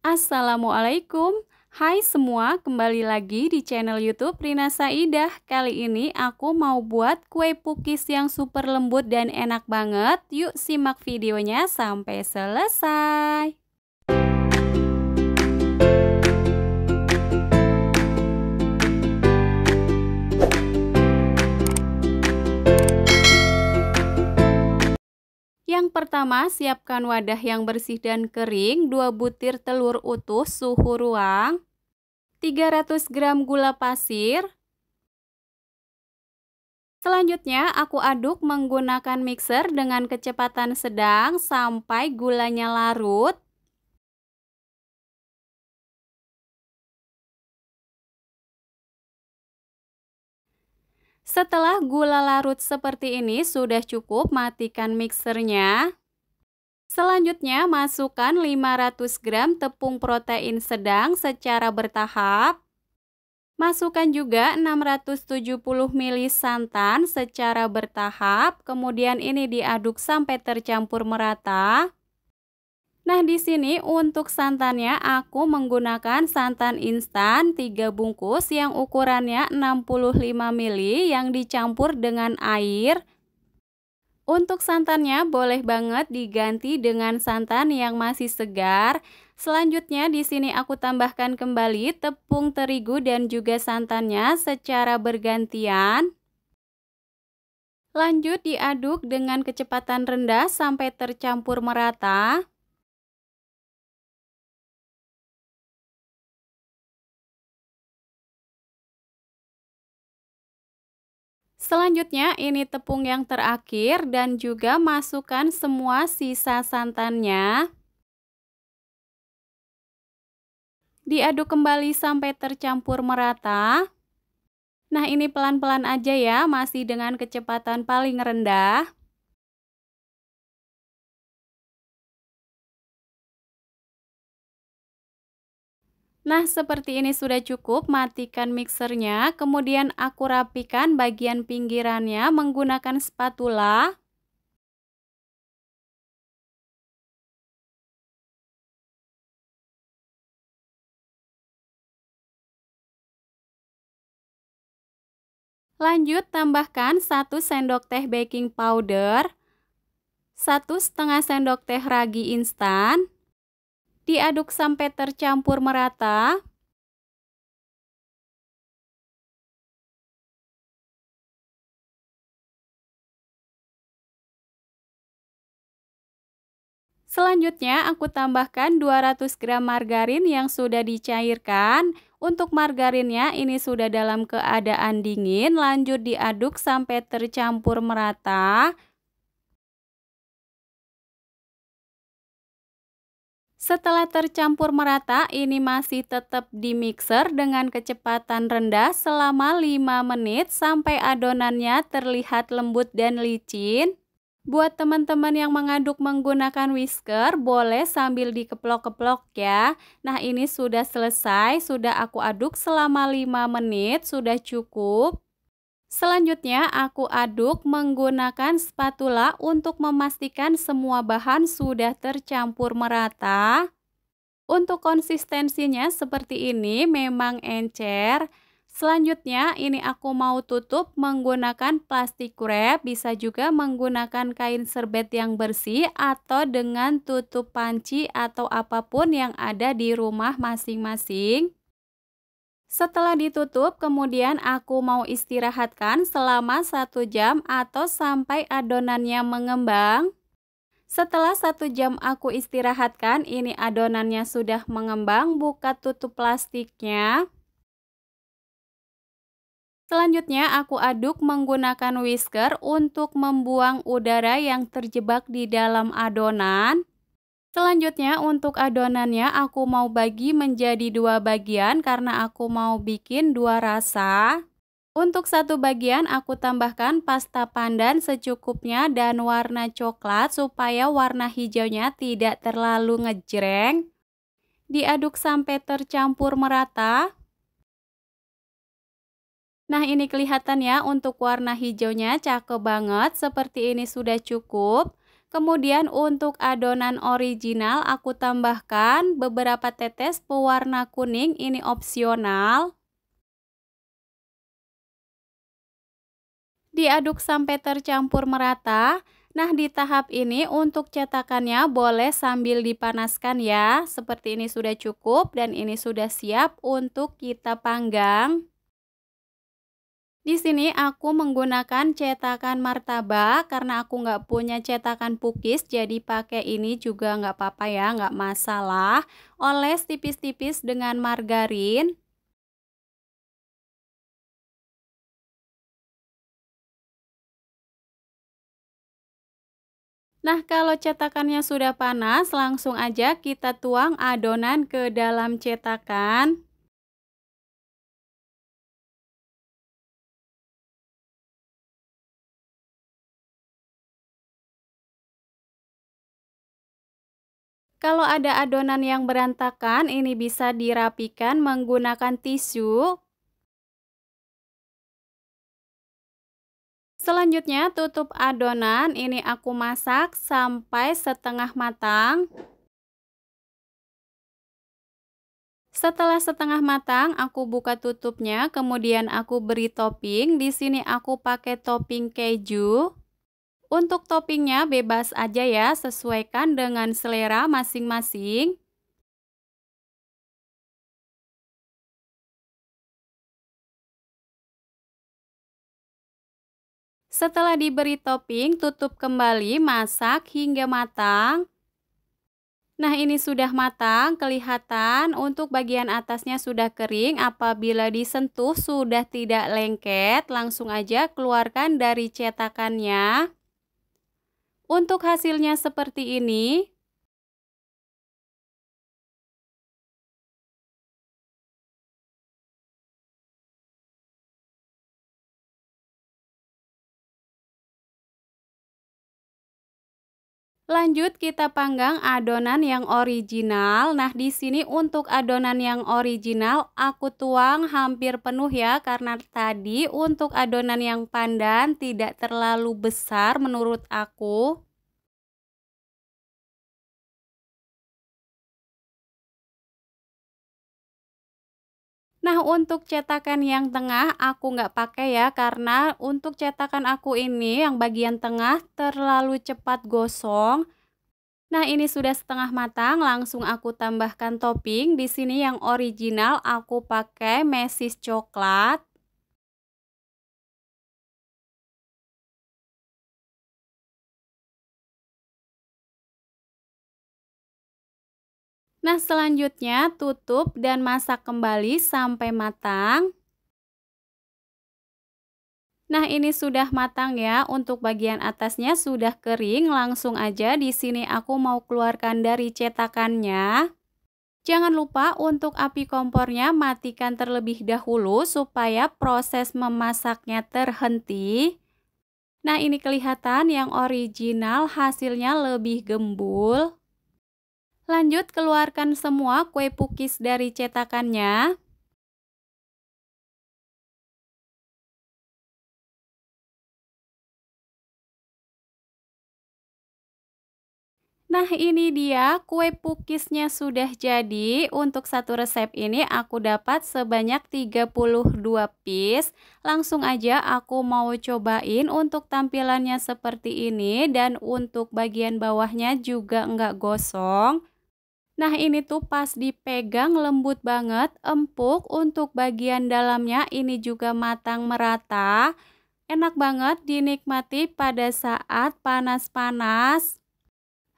Assalamualaikum. Hai semua, kembali lagi di channel YouTube Rina Saidah. Kali ini aku mau buat kue pukis yang super lembut dan enak banget. Yuk simak videonya sampai selesai. Yang pertama, siapkan wadah yang bersih dan kering, 2 butir telur utuh suhu ruang, 300 gram gula pasir. Selanjutnya, aku aduk menggunakan mixer dengan kecepatan sedang sampai gulanya larut. Setelah gula larut seperti ini, sudah cukup matikan mixernya. Selanjutnya, masukkan 500 gram tepung protein sedang secara bertahap. Masukkan juga 670 ml santan secara bertahap, kemudian ini diaduk sampai tercampur merata. Nah, di sini untuk santannya aku menggunakan santan instan 3 bungkus yang ukurannya 65 ml yang dicampur dengan air. Untuk santannya boleh banget diganti dengan santan yang masih segar. Selanjutnya di sini aku tambahkan kembali tepung terigu dan juga santannya secara bergantian. Lanjut diaduk dengan kecepatan rendah sampai tercampur merata. Selanjutnya ini tepung yang terakhir dan juga masukkan semua sisa santannya. Diaduk kembali sampai tercampur merata. Nah, ini pelan-pelan aja ya, masih dengan kecepatan paling rendah. Nah, seperti ini sudah cukup, matikan mixernya. Kemudian aku rapikan bagian pinggirannya menggunakan spatula. Lanjut tambahkan 1 sendok teh baking powder, 1,5 sendok teh ragi instan. Diaduk sampai tercampur merata. Selanjutnya aku tambahkan 200 gram margarin yang sudah dicairkan. Untuk margarinnya ini sudah dalam keadaan dingin. Lanjut diaduk sampai tercampur merata. Setelah tercampur merata, ini masih tetap di mixer dengan kecepatan rendah selama 5 menit sampai adonannya terlihat lembut dan licin. Buat teman-teman yang mengaduk menggunakan whisker, boleh sambil dikeplok-keplok ya. Nah, ini sudah selesai, sudah aku aduk selama 5 menit, sudah cukup. Selanjutnya, aku aduk menggunakan spatula untuk memastikan semua bahan sudah tercampur merata. Untuk konsistensinya seperti ini, memang encer. Selanjutnya, ini aku mau tutup menggunakan plastik wrap, bisa juga menggunakan kain serbet yang bersih atau dengan tutup panci atau apapun yang ada di rumah masing-masing. Setelah ditutup, kemudian aku mau istirahatkan selama 1 jam atau sampai adonannya mengembang. Setelah 1 jam aku istirahatkan, ini adonannya sudah mengembang, buka tutup plastiknya. Selanjutnya aku aduk menggunakan whisker untuk membuang udara yang terjebak di dalam adonan. Selanjutnya untuk adonannya aku mau bagi menjadi 2 bagian karena aku mau bikin 2 rasa. Untuk satu bagian aku tambahkan pasta pandan secukupnya dan warna coklat supaya warna hijaunya tidak terlalu ngejreng. Diaduk sampai tercampur merata. Nah, ini kelihatan ya untuk warna hijaunya cakep banget, seperti ini sudah cukup. Kemudian untuk adonan original aku tambahkan beberapa tetes pewarna kuning, ini opsional. Diaduk sampai tercampur merata. Nah, di tahap ini untuk cetakannya boleh sambil dipanaskan ya. Seperti ini sudah cukup dan ini sudah siap untuk kita panggang. Di sini aku menggunakan cetakan martabak karena aku nggak punya cetakan pukis, jadi pakai ini juga nggak apa-apa ya, nggak masalah. Oles tipis-tipis dengan margarin. Nah, kalau cetakannya sudah panas, langsung aja kita tuang adonan ke dalam cetakan. Kalau ada adonan yang berantakan, ini bisa dirapikan menggunakan tisu. Selanjutnya, tutup adonan. Ini aku masak sampai setengah matang. Setelah setengah matang, aku buka tutupnya, kemudian aku beri topping. Di sini aku pakai topping keju. Untuk toppingnya bebas aja ya, sesuaikan dengan selera masing-masing. Setelah diberi topping, tutup kembali, masak hingga matang. Nah, ini sudah matang, kelihatan untuk bagian atasnya sudah kering. Apabila disentuh sudah tidak lengket, langsung aja keluarkan dari cetakannya. Untuk hasilnya seperti ini. Lanjut kita panggang adonan yang original. Nah, di sini untuk adonan yang original aku tuang hampir penuh ya, karena tadi untuk adonan yang pandan tidak terlalu besar menurut aku. Nah, untuk cetakan yang tengah aku nggak pakai ya, karena untuk cetakan aku ini yang bagian tengah terlalu cepat gosong. Nah, ini sudah setengah matang, langsung aku tambahkan topping. Di sini yang original aku pakai mesis coklat. Nah, selanjutnya tutup dan masak kembali sampai matang. Nah, ini sudah matang ya. Untuk bagian atasnya sudah kering, langsung aja di sini aku mau keluarkan dari cetakannya. Jangan lupa untuk api kompornya matikan terlebih dahulu supaya proses memasaknya terhenti. Nah, ini kelihatan yang original hasilnya lebih gembul. Lanjut keluarkan semua kue pukis dari cetakannya. Nah, ini dia kue pukisnya sudah jadi. Untuk satu resep ini aku dapat sebanyak 32 piece. Langsung aja aku mau cobain untuk tampilannya seperti ini, dan untuk bagian bawahnya juga enggak gosong. Nah, ini tuh pas dipegang lembut banget, empuk. Untuk bagian dalamnya ini juga matang merata. Enak banget dinikmati pada saat panas-panas.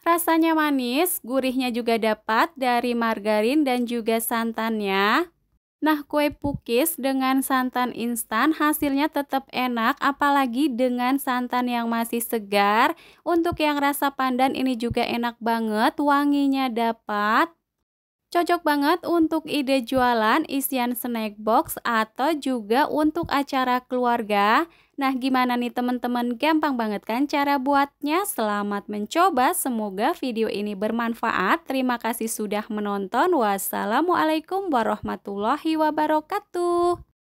Rasanya manis, gurihnya juga dapat dari margarin dan juga santannya. Nah, kue pukis dengan santan instan hasilnya tetap enak, apalagi dengan santan yang masih segar. Untuk yang rasa pandan ini juga enak banget, wanginya dapat. Cocok banget untuk ide jualan, isian snack box, atau juga untuk acara keluarga. Nah, gimana nih teman-teman? Gampang banget kan cara buatnya? Selamat mencoba, semoga video ini bermanfaat. Terima kasih sudah menonton. Wassalamualaikum warahmatullahi wabarakatuh.